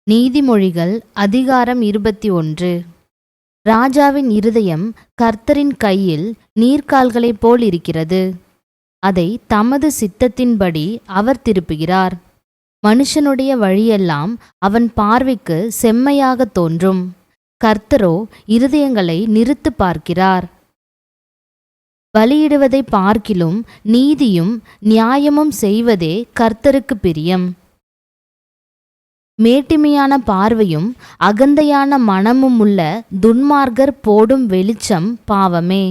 நீதிமொழிகள் அதிகாரம் 21. ராஜாவின் இருதயம் கர்த்தரின் கையில் நீர்க்கால்களைப் போல் இருக்கிறது. அதை தமது சித்தத்தின்படி அவர் திருப்புகிறார். மனுஷனுடைய வழியெல்லாம் அவன் பார்வைக்கு செம்மையாகத் தோன்றும். கர்த்தரோ இருதயங்களை நிறுத்து பார்க்கிறார். பலியிடுவதை பார்க்கிலும் நீதியும் நியாயமும் செய்வதே கர்த்தருக்கு பிரியம். மேட்டிமையான பார்வையும் அகந்தையான மனமுமுள்ள துன்மார்க்கர் போடும் வெளிச்சம் பாவமே.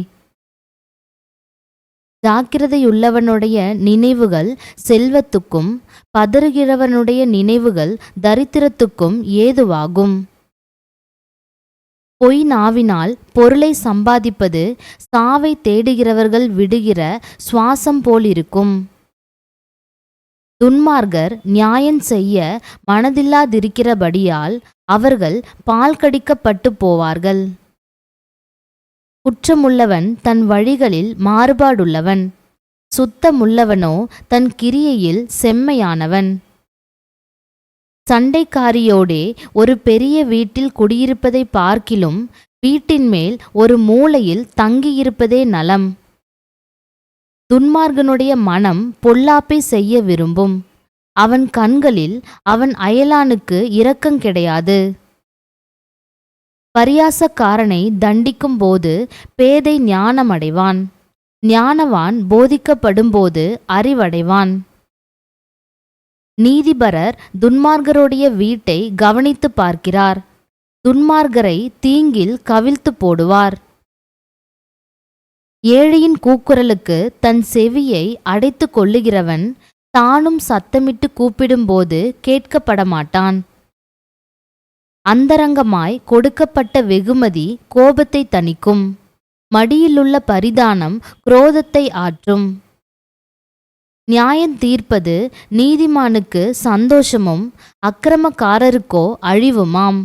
ஜாக்கிரதையுள்ளவனுடைய நினைவுகள் செல்வத்துக்கும் பதறுகிறவனுடைய நினைவுகள் தரித்திரத்துக்கும் ஏதுவாகும். பொய் நாவினால் பொருளை சம்பாதிப்பது சாவை தேடுகிறவர்கள் விடுகிற சுவாசம் போலிருக்கும். துன்மார்க்கர் நியாயம் செய்ய மனதில்லாதிருக்கிறபடியால் அவர்கள் பால் கடிக்கப்பட்டு போவார்கள். குற்றமுள்ளவன் தன் வழிகளில் மாறுபாடுள்ளவன், சுத்தமுள்ளவனோ தன் கிரியையில் செம்மையானவன். சண்டைக்காரியோடே ஒரு பெரிய வீட்டில் குடியிருப்பதை பார்க்கிலும் வீட்டின் மேல் ஒரு மூலையில் தங்கியிருப்பதே நலம். துன்மார்க்கனுடைய மனம் பொல்லாப்பை செய்ய விரும்பும். அவன் கண்களில் அவன் அயலானுக்கு இரக்கம் கிடையாது. பரியாசக்காரனை தண்டிக்கும் போது பேதை ஞானமடைவான். ஞானவான் போதிக்கப்படும்போது அறிவடைவான். நீதிபரர் துன்மார்க்கருடைய வீட்டை கவனித்து பார்க்கிறார். துன்மார்க்கரை தீங்கில் கவிழ்த்து போடுவார். ஏழையின் கூக்குரலுக்கு தன் செவியை அடைத்து கொள்ளுகிறவன் தானும் சத்தமிட்டு கூப்பிடும்போது கேட்கப்பட மாட்டான். அந்தரங்கமாய் கொடுக்கப்பட்ட வெகுமதி கோபத்தை தணிக்கும். மடியிலுள்ள பரிதானம் குரோதத்தை ஆற்றும். நியாயம் தீர்ப்பது நீதிமானுக்கு சந்தோஷமும் அக்கிரமக்காரருக்கோ அழிவுமாம்.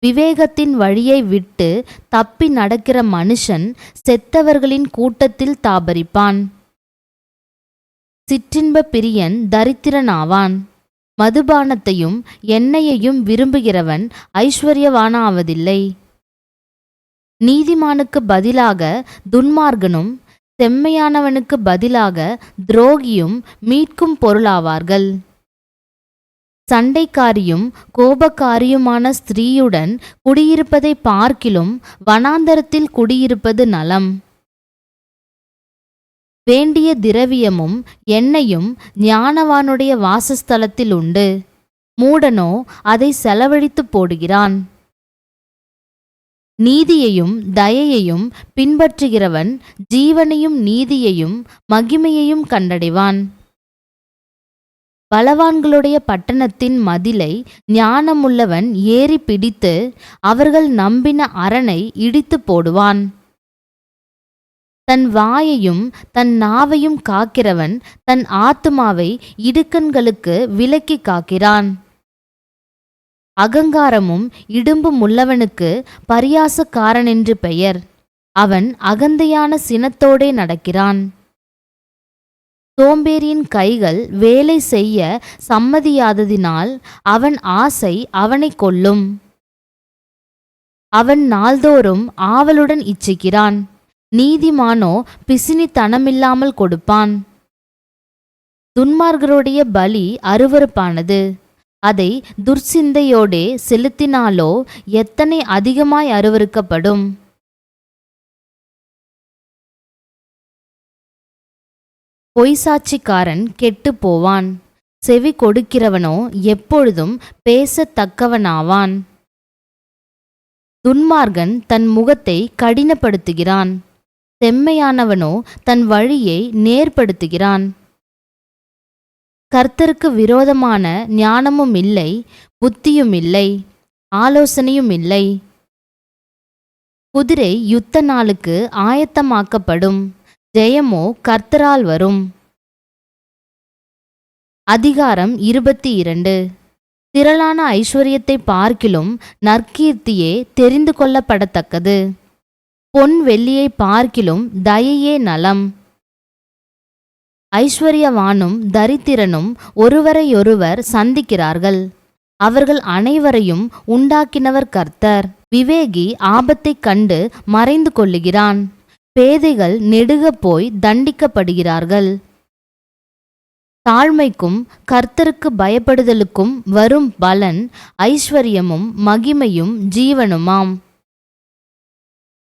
விவேகத்தின் வழியை விட்டு தப்பி நடக்கிற மனுஷன் செத்தவர்களின் கூட்டத்தில் தாபரிப்பான். சிற்றின்ப பிரியன் தரித்திரனாவான். மதுபானத்தையும் எண்ணெயையும் விரும்புகிறவன் ஐஸ்வர்யவானாவதில்லை. நீதிமானுக்கு பதிலாக துன்மார்க்கனும் செம்மையானவனுக்கு பதிலாக துரோகியும் மீட்கும் பொருளாவார்கள். சண்டைக்காரியும் கோபக்காரியுமான ஸ்திரீயுடன் குடியிருப்பதை பார்க்கிலும் வனாந்தரத்தில் குடியிருப்பது நலம். வேண்டிய திரவியமும் எண்ணெயும் ஞானவானுடைய வாசஸ்தலத்தில் உண்டு. மூடனோ அதை செலவழித்து போடுகிறான். நீதியையும் தயையையும் பின்பற்றுகிறவன் ஜீவனையும் நீதியையும் மகிமையையும் கண்டடைவான். பலவான்களுடைய பட்டணத்தின் மதிலை ஞானமுள்ளவன் ஏறி பிடித்து அவர்கள் நம்பின அரணை இடித்து போடுவான். தன் வாயையும் தன் நாவையும் காக்கிறவன் தன் ஆத்துமாவை இடுக்கண்களுக்கு விலக்கி காக்கிறான். அகங்காரமும் இடும்பும் உள்ளவனுக்கு பரியாசக்காரனென்று பெயர். அவன் அகந்தையான சினத்தோடே நடக்கிறான். சோம்பேறியின் கைகள் வேலை செய்ய சம்மதியாததினால் அவன் ஆசை அவனை கொல்லும். அவன் நாள்தோறும் ஆவலுடன் இச்சிக்கிறான். நீதிமானோ பிசினித்தனமில்லாமல் கொடுப்பான். துன்மார்க்கருடைய பலி அருவருப்பானது. அதை துர்சிந்தையோடே செலுத்தினாலோ எத்தனை அதிகமாய் அருவருக்கப்படும். பொய்சாட்சிக்காரன் கெட்டு போவான். செவி கொடுக்கிறவனோ எப்பொழுதும் பேசத்தக்கவனாவான். துன்மார்க்கன் தன் முகத்தை கடினப்படுத்துகிறான். செம்மையானவனோ தன் வழியை நேர்படுத்துகிறான். கர்த்தருக்கு விரோதமான ஞானமும் இல்லை, புத்தியும் இல்லை, ஆலோசனையும் இல்லை. குதிரை யுத்த நாளுக்கு ஆயத்தமாக்கப்படும். ஜெயமோ கர்த்தரால் வரும். அதிகாரம் 22. திரளான ஐஸ்வர்யத்தை பார்க்கிலும் நற்கீர்த்தியே தெரிந்து கொள்ளப்படத்தக்கது. பொன் வெள்ளியை பார்க்கிலும் தயையே நலம். ஐஸ்வர்யவானும் தரித்திரனும் ஒருவரையொருவர் சந்திக்கிறார்கள். அவர்கள் அனைவரையும் உண்டாக்கினவர் கர்த்தர். விவேகி ஆபத்தைக் கண்டு மறைந்து கொள்ளுகிறான். பேதைகள் நெடுகப் போய் தண்டிக்கப்படுகிறார்கள். தாழ்மைக்கும் கர்த்தருக்கு பயப்படுதலுக்கும் வரும் பலன் ஐஸ்வர்யமும் மகிமையும் ஜீவனுமாம்.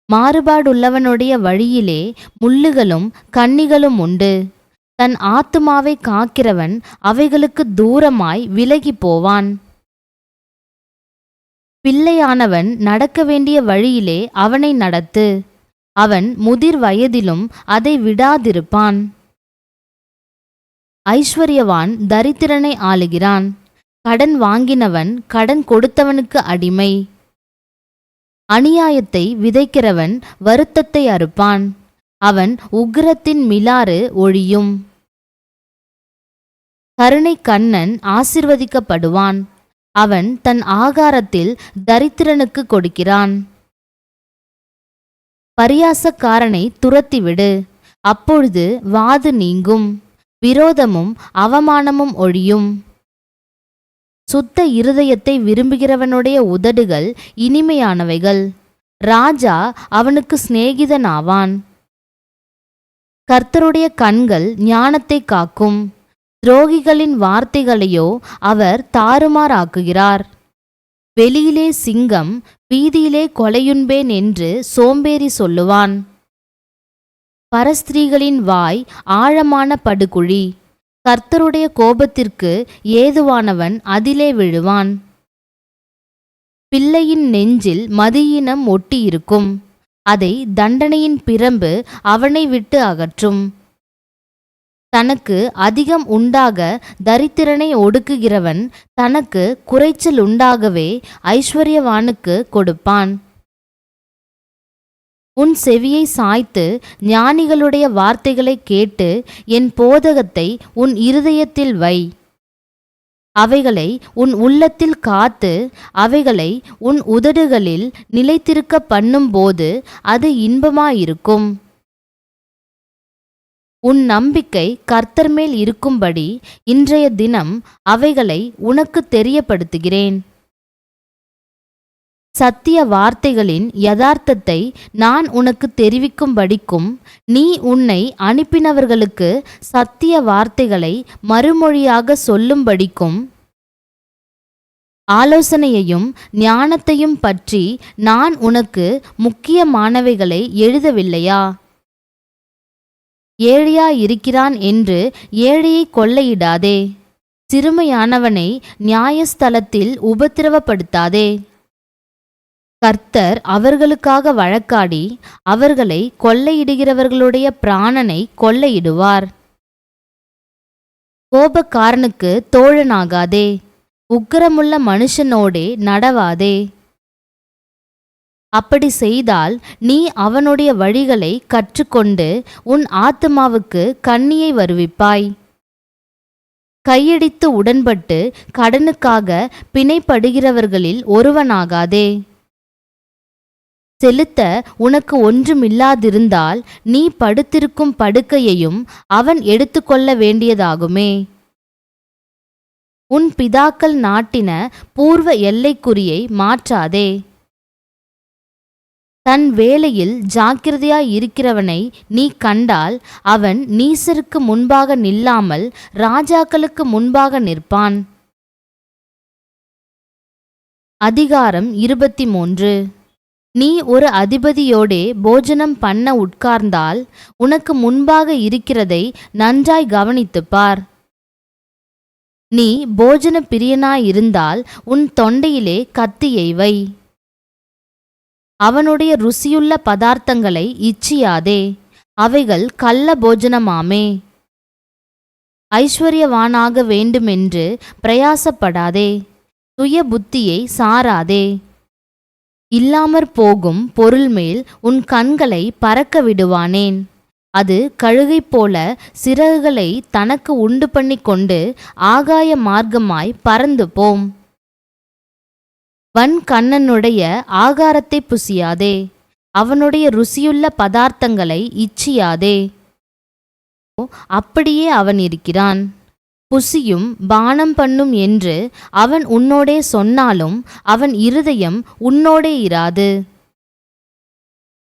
மாறுபாடுள்ளவனுடைய வழியிலே முள்ளுகளும் கண்ணிகளும் உண்டு. தன் ஆத்துமாவை காக்கிறவன் அவைகளுக்கு தூரமாய் விலகி போவான். பிள்ளையானவன் நடக்க வேண்டிய வழியிலே அவனை நடத்து. அவன் முதிர் வயதிலும் அதை விடாதிருப்பான். ஐஸ்வர்யவான் தரித்திரனை ஆளுகிறான். கடன் வாங்கினவன் கடன் கொடுத்தவனுக்கு அடிமை. அநியாயத்தை விதைக்கிறவன் வருத்தத்தை அறுப்பான். அவன் உக்கிரத்தின் மிலாறு ஒழியும். கருணை கண்ணன் ஆசிர்வதிக்கப்படுவான். அவன் தன் ஆகாரத்தில் தரித்திரனுக்கு கொடுக்கிறான். பரியாசக்காரனை துரத்திவிடு, அப்பொழுது வாது நீங்கும், விரோதமும் அவமானமும் ஒழியும். சுத்த இருதயத்தை விரும்புகிறவனுடைய உதடுகள் இனிமையானவைகள். ராஜா அவனுக்கு சிநேகிதனாவான். கர்த்தருடைய கண்கள் ஞானத்தை காக்கும். துரோகிகளின் வார்த்தைகளையோ அவர் தாறுமாறாக்குகிறார். வெளியிலே சிங்கம், வீதியிலே கொலையுண்பேன் என்று சோம்பேறி சொல்லுவான். பரஸ்திரீகளின் வாய் ஆழமான படுகுழி. கர்த்தருடைய கோபத்திற்கு ஏதுவானவன் அதிலே விழுவான். பிள்ளையின் நெஞ்சில் மதியீனம் ஒட்டியிருக்கும். அதை தண்டனையின் பிரம்பு அவனை விட்டு அகற்றும். தனக்கு அதிகம் உண்டாக தரித்திரனை ஒடுக்குகிறவன் தனக்கு குறைச்சல் உண்டாகவே ஐஸ்வர்யவானுக்கு கொடுப்பான். உன் செவியை சாய்த்து ஞானிகளுடைய வார்த்தைகளை கேட்டு என் போதகத்தை உன் இருதயத்தில் வை. அவைகளை உன் உள்ளத்தில் காத்து அவைகளை உன் உதடுகளில் நிலைத்திருக்க பண்ணும்போது அது இன்பமாயிருக்கும். உன் நம்பிக்கை கர்த்தர் மேல் இருக்கும்படி இன்றைய தினம் அவைகளை உனக்கு தெரியப்படுத்துகிறேன். சத்திய வார்த்தைகளின் யதார்த்தத்தை நான் உனக்கு தெரிவிக்கும்படிக்கும் நீ உன்னை அனுப்பினவர்களுக்கு சத்திய வார்த்தைகளை மறுமொழியாக சொல்லும்படிக்கும் ஆலோசனையையும் ஞானத்தையும் பற்றி நான் உனக்கு முக்கியமானவைகளை எழுதவில்லையா? ஏழையாயிருக்கிறான் என்று ஏழையை கொள்ளையிடாதே. சிறுமையானவனை நியாயஸ்தலத்தில் உபத்திரவப்படுத்தாதே. கர்த்தர் அவர்களுக்காக வழக்காடி அவர்களை கொள்ளையிடுகிறவர்களுடைய பிராணனை கொள்ளையிடுவார். கோபக்காரனுக்கு தோழனாகாதே. உக்கிரமுள்ள மனுஷனோடே நடவாதே. அப்படி செய்தால் நீ அவனுடைய வழிகளை கற்றுக்கொண்டு உன் ஆத்துமாவுக்கு கண்ணியை வருவிப்பாய். கையடித்து உடன்பட்டு கடனுக்காக பிணைப்படுகிறவர்களில் ஒருவனாகாதே. செலுத்த உனக்கு ஒன்றுமில்லாதிருந்தால் நீ படுத்திருக்கும் படுக்கையையும் அவன் எடுத்துக்கொள்ள வேண்டியதாகுமே. உன் பிதாக்கள் நாட்டின பூர்வ எல்லைக்குறியை மாற்றாதே. தன் வேலையில் ஜாக்கிரதையாயிருக்கிறவனை நீ கண்டால் அவன் நீசருக்கு முன்பாக நில்லாமல் ராஜாக்களுக்கு முன்பாக நிற்பான். அதிகாரம் 23. நீ ஒரு அதிபதியோடே போஜனம் பண்ண உட்கார்ந்தால் உனக்கு முன்பாக இருக்கிறதை நன்றாய் கவனித்துப் பார். நீ போஜன பிரியனாயிருந்தால் உன் தொண்டையிலே கத்தியை வை. அவனுடைய ருசியுள்ள பதார்த்தங்களை இச்சியாதே, அவைகள் கள்ள போஜனமாமே. ஐஸ்வர்யவானாக வேண்டுமென்று பிரயாசப்படாதே, சுய புத்தியை சாராதே. இல்லாமற் போகும் பொருள்மேல் உன் கண்களை பறக்க விடுவானேன்? அது கழுகை போல சிறகுகளை தனக்கு உண்டு பண்ணி கொண்டு ஆகாய மார்க்கமாய் பறந்து போம். வன் கண்ணனுடைய ஆகாரத்தை புசியாதே, அவனுடைய ருசியுள்ள பதார்த்தங்களை இச்சியாதே. அப்படியே அவன் இருக்கிறான். புசியும் பானம் பண்ணும் என்று அவன் உன்னோடே சொன்னாலும் அவன் இருதயம் உன்னோடே இராது.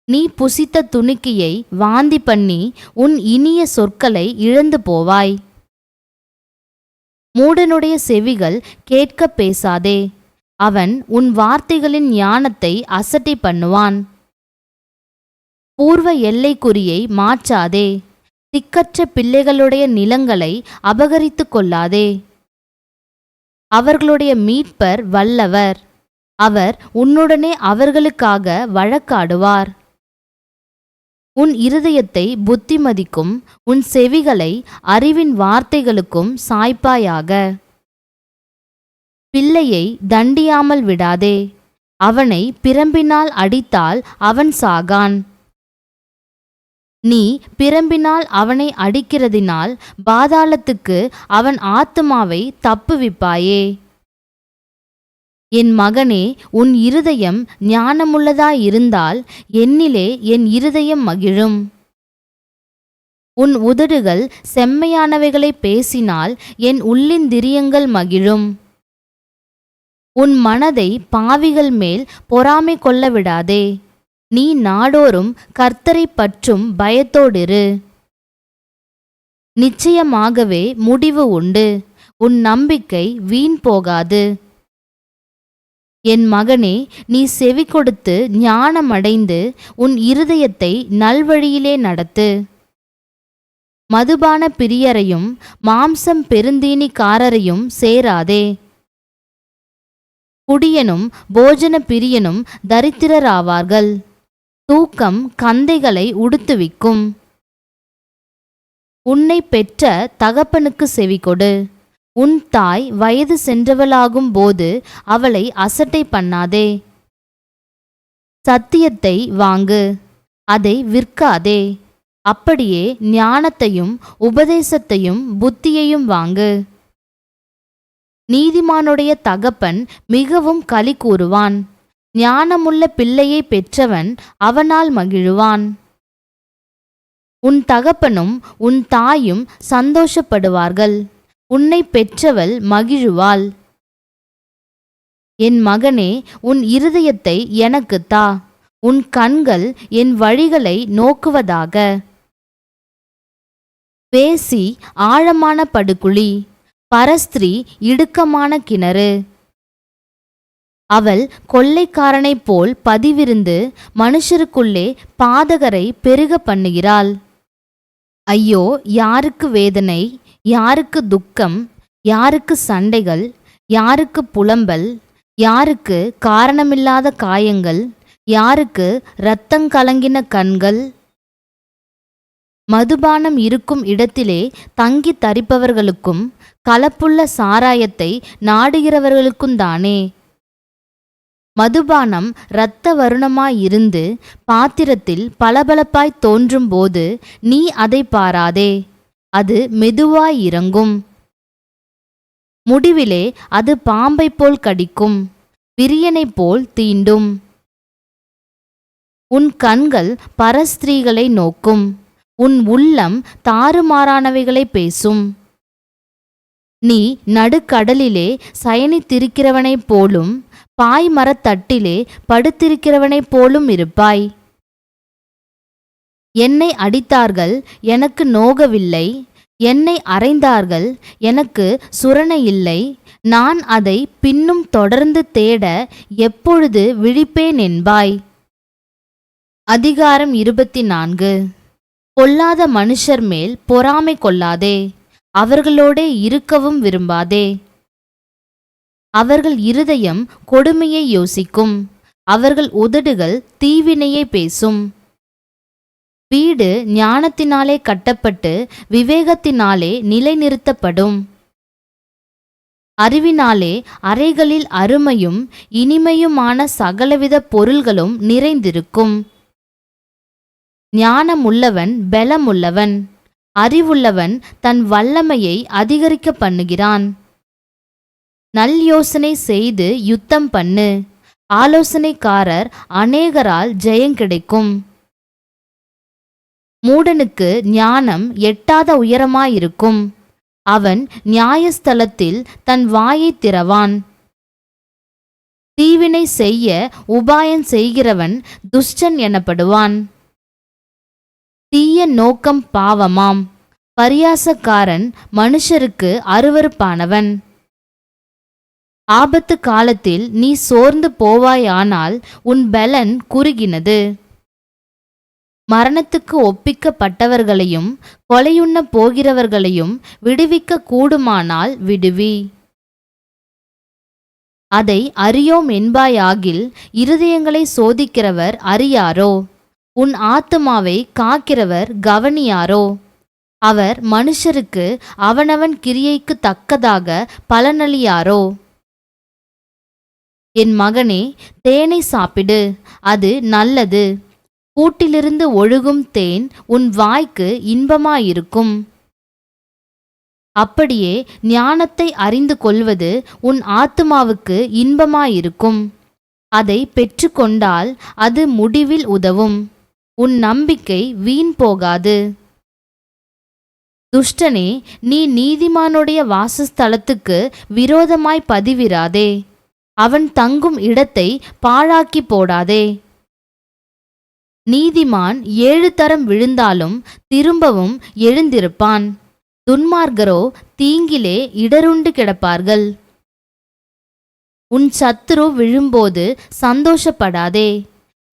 நீ புசித்த துணிக்கையை வாந்தி பண்ணி உன் இனிய சொற்களை இழந்து போவாய். மூடனுடைய செவிகள் கேட்க பேசாதே, அவன் உன் வார்த்தைகளின் ஞானத்தை அசட்டை பண்ணுவான். பூர்வ எல்லைக்குறியை மாற்றாதே, திக்கற்ற பிள்ளைகளுடைய நிலங்களை அபகரித்து கொள்ளாதே. அவர்களுடைய மீட்பர் வல்லவர், அவர் உன்னுடனே அவர்களுக்காக வழக்காடுவார். உன் இருதயத்தை புத்திமதிக்கும் உன் செவிகளை அறிவின் வார்த்தைகளுக்கும் சாய்ப்பாயாக. பிள்ளையை தண்டியாமல் விடாதே, அவனை பிரம்பினால் அடித்தால் அவன் சாகான். நீ பிரம்பினால் அவனை அடிக்கிறதினால் பாதாளத்துக்கு அவன் ஆத்துமாவை தப்புவிப்பாயே. என் மகனே, உன் இருதயம் ஞானமுள்ளதாயிருந்தால் என்னிலே என் இருதயம் மகிழும். உன் உதடுகள் செம்மையானவைகளை பேசினால் என் உள்ளிந்திரியங்கள் மகிழும். உன் மனதை பாவிகள் மேல் பொறாமை கொள்ள விடாதே, நீ நாடோறும் கர்த்தரை பற்றும் பயத்தோடிரு. நிச்சயமாகவே முடிவு உண்டு, உன் நம்பிக்கை வீண் போகாது. என் மகனே, நீ செவி கொடுத்து ஞானமடைந்து உன் இருதயத்தை நல்வழியிலே நடத்து. மதுபான பிரியரையும் மாம்சம் பெருந்தீனிக்காரரையும் சேராதே. குடியனும் போஜன பிரியனும் தரித்திரராவார்கள், தூக்கம் கந்தைகளை உடுத்துவிக்கும். உன்னை பெற்ற தகப்பனுக்கு செவிகொடு, உன் தாய் வயது சென்றவளாகும் போது அவளை அசட்டை பண்ணாதே. சத்தியத்தை வாங்கு, அதை விற்காதே, அப்படியே ஞானத்தையும் உபதேசத்தையும் புத்தியையும் வாங்கு. நீதிமானுடைய தகப்பன் மிகவும் களி கூறுவான், ஞானமுள்ள பிள்ளையை பெற்றவன் அவனால் மகிழுவான். உன் தகப்பனும் உன் தாயும் சந்தோஷப்படுவார்கள், உன்னை பெற்றவள் மகிழுவாள். என் மகனே, உன் இருதயத்தை எனக்குத் தா, உன் கண்கள் என் வழிகளை நோக்குவதாக. பேசி ஆழமான படுகுழி, பரஸ்திரீ இடுக்கமான கிணறு. அவள் கொள்ளைக்காரனைப் போல் பதிவிருந்து மனுஷருக்குள்ளே பாதகரை பெருக பண்ணுகிறாள். ஐயோ, யாருக்கு வேதனை, யாருக்கு துக்கம், யாருக்கு சண்டைகள், யாருக்கு புலம்பல், யாருக்கு காரணமில்லாத காயங்கள், யாருக்கு இரத்தங்கலங்கின கண்கள். மதுபானம் இருக்கும் இடத்திலே தங்கி தரிப்பவர்களுக்கும் கலப்புள்ள சாராயத்தை நாடுகிறவர்களுக்குந்தானே. மதுபானம் இரத்த வருணமாயிருந்து பாத்திரத்தில் பளபளப்பாய் தோன்றும்போது நீ அதை பாராதே, அது மெதுவாயிறங்கும். முடிவிலே அது பாம்பைப் போல் கடிக்கும், விரியனைப் போல் தீண்டும். உன் கண்கள் பரஸ்திரீகளை நோக்கும், உன் உள்ளம் தாறுமாறானவைகளை பேசும். நீ நடுக்கடலிலே சயனித்திருக்கிறவனைப் போலும் பாய்மரத்தட்டிலே படுத்திருக்கிறவனைப் போலும் இருப்பாய். என்னை அடித்தார்கள், எனக்கு நோகவில்லை, என்னை அறைந்தார்கள், எனக்கு சுரணையில்லை. நான் அதை பின்னும் தொடர்ந்து தேட எப்பொழுது விழிப்பேன் என்பாய். அதிகாரம் 24. பொல்லாத மனுஷர் மேல் பொறாமை கொள்ளாதே, அவர்களோடே இருக்கவும் விரும்பாதே. அவர்கள் இருதயம் கொடுமையை யோசிக்கும், அவர்கள் உதடுகள் தீவினையை பேசும். வீடு ஞானத்தினாலே கட்டப்பட்டு விவேகத்தினாலே நிலைநிறுத்தப்படும். அறிவினாலே அறைகளில் அருமையும் இனிமையுமான சகலவித பொருள்களும் நிறைந்திருக்கும். ஞானமுள்ளவன் பலமுள்ளவன், அறிவுள்ளவன் தன் வல்லமையை அதிகரிக்க பண்ணுகிறான். நல்யோசனை செய்து யுத்தம் பண்ணு, ஆலோசனைக்காரர் அநேகரால் ஜெயங்கிடைக்கும். மூடனுக்கு ஞானம் எட்டாத உயரமாயிருக்கும், அவன் நியாயஸ்தலத்தில் தன் வாயைத் திறவான். தீவினை செய்ய உபாயம் செய்கிறவன் துஷ்டன் எனப்படுவான். தீய நோக்கம் பாவமாம். பரியாசக்காரன் மனுஷருக்கு அருவருப்பானவன். ஆபத்து காலத்தில் நீ சோர்ந்து போவாயானால் உன் பலன் குறுகினது. மரணத்துக்கு ஒப்பிக்கப்பட்டவர்களையும் கொலையுண்ண போகிறவர்களையும் விடுவிக்க கூடுமானால் விடுவி. அதை அறியோம் என்பாயாகில் இருதயங்களை சோதிக்கிறவர் அறியாரோ? உன் ஆத்துமாவை காக்கிறவர் கவனியாரோ? அவர் மனுஷருக்கு அவனவன் கிரியைக்கு தக்கதாக பலனளியாரோ? என் மகனே, தேனை சாப்பிடு, அது நல்லது. கூட்டிலிருந்து ஒழுகும் தேன் உன் வாய்க்கு இன்பமாயிருக்கும். அப்படியே ஞானத்தை அறிந்து கொள்வது உன் ஆத்துமாவுக்கு இன்பமாயிருக்கும். அதை பெற்றுக்கொண்டால் அது முடிவில் உதவும். உன் நம்பிக்கை வீண் போகாது. துஷ்டனே, நீ நீதிமானுடைய வாசஸ்தலத்துக்கு விரோதமாய் பதிவிராதே. அவன் தங்கும் இடத்தை பாழாக்கி போடாதே. நீதிமான் 7 தரம் விழுந்தாலும் திரும்பவும் எழுந்திருப்பான். துன்மார்க்கரோ தீங்கிலே இடருண்டு கிடப்பார்கள். உன் சத்துரு விழும்போது சந்தோஷப்படாதே.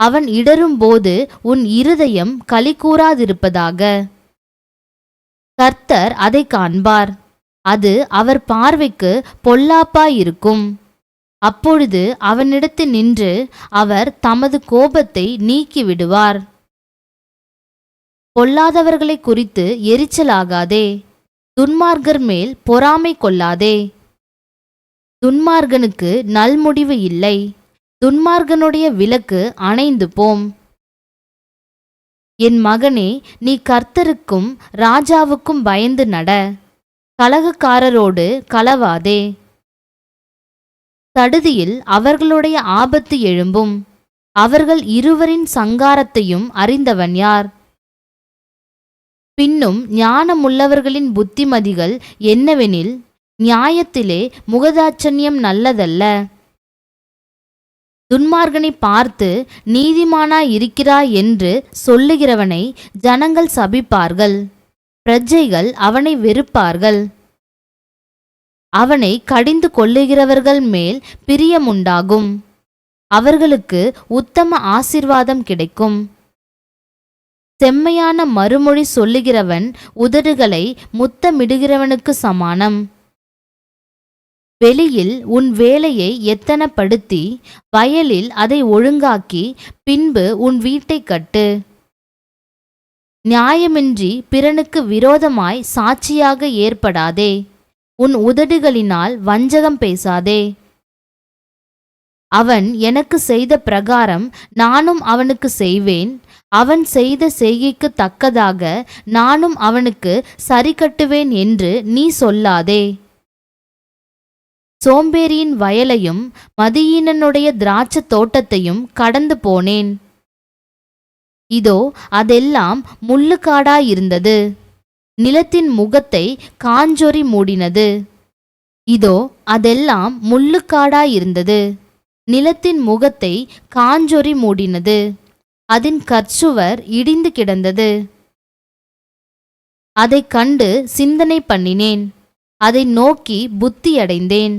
அவன் இடரும்போது உன் இருதயம் களிகூராதிருப்பதாக. கர்த்தர் அதை காண்பார். அது அவர் பார்வைக்கு பொல்லாப்பாயிருக்கும். அப்பொழுது அவனிடத்தில் நின்று அவர் தமது கோபத்தை நீக்கிவிடுவார். பொல்லாதவர்களை குறித்து எரிச்சலாகாதே. துன்மார்க்கர் மேல் பொறாமை கொள்ளாதே. துன்மார்க்கனுக்கு நல்முடிவு இல்லை. துன்மார்க்கனுடைய விளக்கு அணைந்து போம். என் மகனே, நீ கர்த்தருக்கும் ராஜாவுக்கும் பயந்து நட. கலகக்காரரோடு கலவாதே. சடுதியில் அவர்களுடைய ஆபத்து எழும்பும். அவர்கள் இருவரின் சங்காரத்தையும் அறிந்தவன் யார்? பின்னும் ஞானமுள்ளவர்களின் புத்திமதிகள் என்னவெனில், நியாயத்திலே முகதாட்சண்யம் நல்லதல்ல. துன்மார்க்கனை பார்த்து நீதிமானாயிருக்கிறாய் என்று சொல்லுகிறவனை ஜனங்கள் சபிப்பார்கள். பிரஜைகள் அவனை வெறுப்பார்கள். அவனை கடிந்து கொள்ளுகிறவர்கள் மேல் பிரியமுண்டாகும். அவர்களுக்கு உத்தம ஆசீர்வாதம் கிடைக்கும். செம்மையான மறுமொழி சொல்லுகிறவன் உதடுகளை முத்தமிடுகிறவனுக்கு சமானம். வெளியில் உன் வேலையை எத்தனப்படுத்தி வயலில் அதை ஒழுங்காக்கி பின்பு உன் வீட்டை கட்டு. நியாயமின்றி பிறனுக்கு விரோதமாய் சாட்சியாக ஏற்படாதே. உன் உதடுகளினால் வஞ்சகம் பேசாதே. அவன் எனக்கு செய்த பிரகாரம் நானும் அவனுக்கு செய்வேன். அவன் செய்த செய்கைக்கு தக்கதாக நானும் அவனுக்கு சரி கட்டுவேன் என்று நீ சொல்லாதே. சோம்பேறியின் வயலையும் மதியீனனுடைய திராட்சத் தோட்டத்தையும் கடந்து போனேன். இதோ அதெல்லாம் முள்ளுக்காடாயிருந்தது. நிலத்தின் முகத்தை காஞ்சொறி மூடினது. இதோ அதெல்லாம் முள்ளுக்காடாயிருந்தது. நிலத்தின் முகத்தை காஞ்சொறி மூடினது. அதன் கற்சுவர் இடிந்து கிடந்தது. அதை கண்டு சிந்தனை பண்ணினேன். அதை நோக்கி புத்தியடைந்தேன்.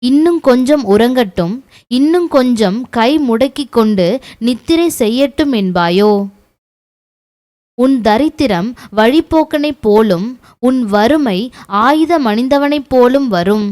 இன்னும் கொஞ்சம் உறங்கட்டும், இன்னும் கொஞ்சம் கை முடக்கிக் கொண்டு நித்திரை செய்யட்டும் என்பாயோ? உன் தரித்திரம் வழிபோக்கனைப் போலும் உன் வறுமை ஆயுதமணிந்தவனைப் போலும் வரும்.